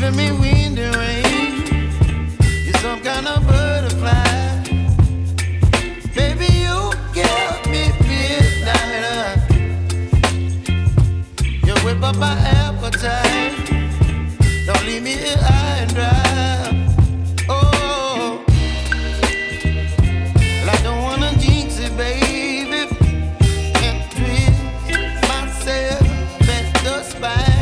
giving me wind and rain. You're some kind of butterfly. Baby, you give me midnight. You whip up my appetite. Don't leave me here high and dry. Oh, well, I don't wanna jinx it, baby. Can't twist myself at the spine.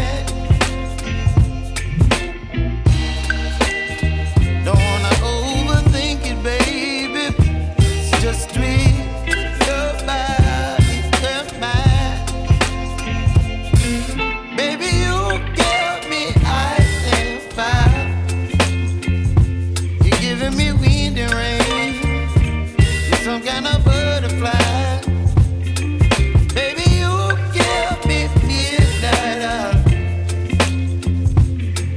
Don't wanna overthink it, baby. It's just twist your body and mine. Baby, you give me ice and fire. You're giving me wind and rain. You're some kind of butterfly. Baby, you give me midnight.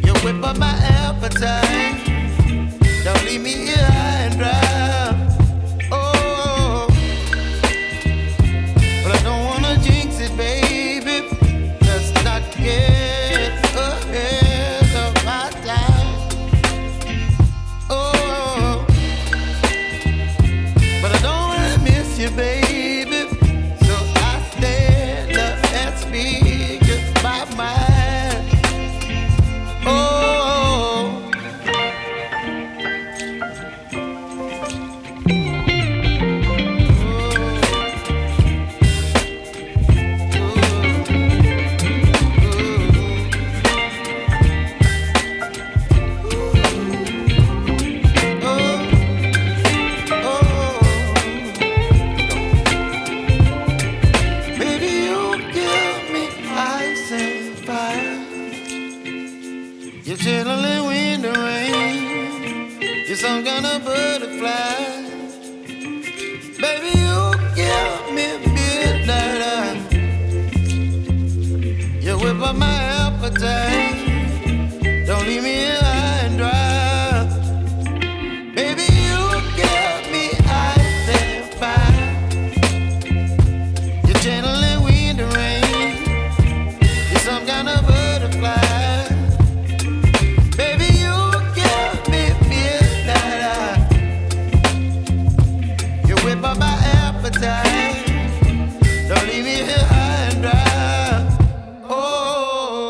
You whip up my appetite. Don't leave me here high and dry. Oh, but I don't wanna jinx it, baby. Let's not get ahead of my time. Oh, but I don't wanna miss you, baby. So I stand up and speak my mind. Oh. Baby, you give me ice and fire. You're chilling wind and rain. You're some kind of butterfly. Baby, you give me midnight. You whip up my appetite. Don't leave me here high and dry. Baby, you give me ice and fire. You're channeling wind and rain. You're some kind of butterfly. Baby, you give me midnight. You whip up my appetite. Don't leave me here high and dry. Oh,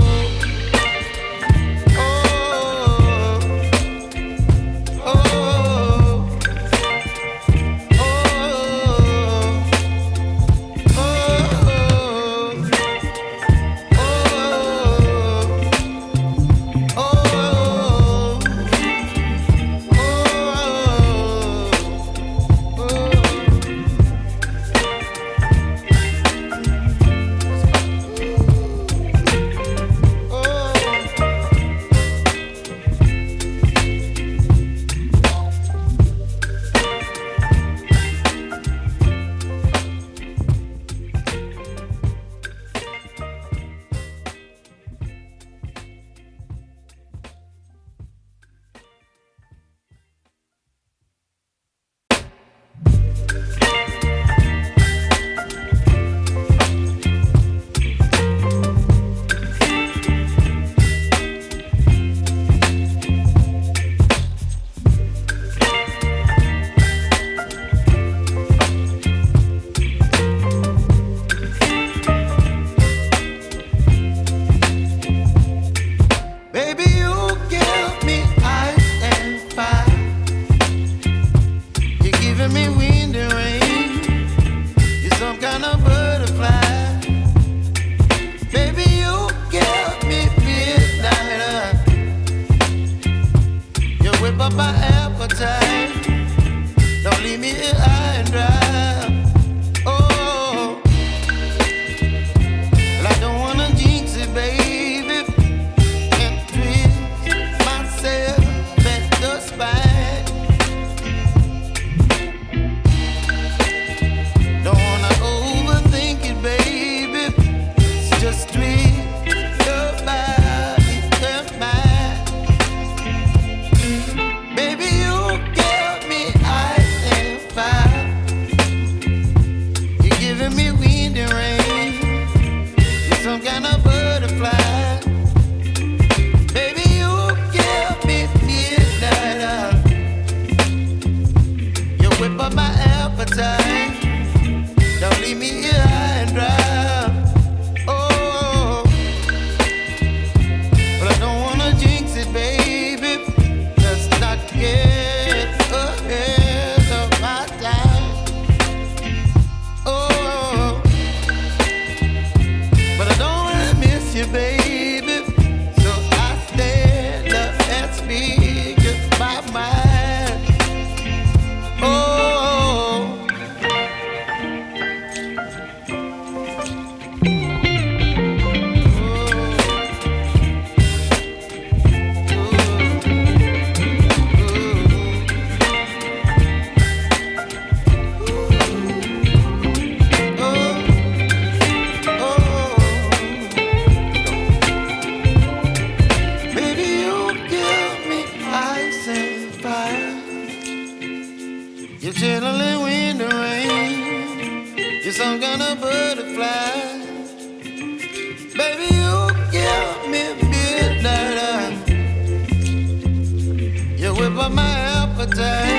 oh, oh, oh, baby, you give me ice and fire. You're giving me wind and rain. You're some kind of butterfly. Baby, you give me midnight. You whip up my appetite. Don't leave me here high and dry. Oh, well, I don't wanna jinx it, baby. Can't twist myself at the spine. Don't wanna overthink it, baby. It's just twist your body and mine. Baby, appetite.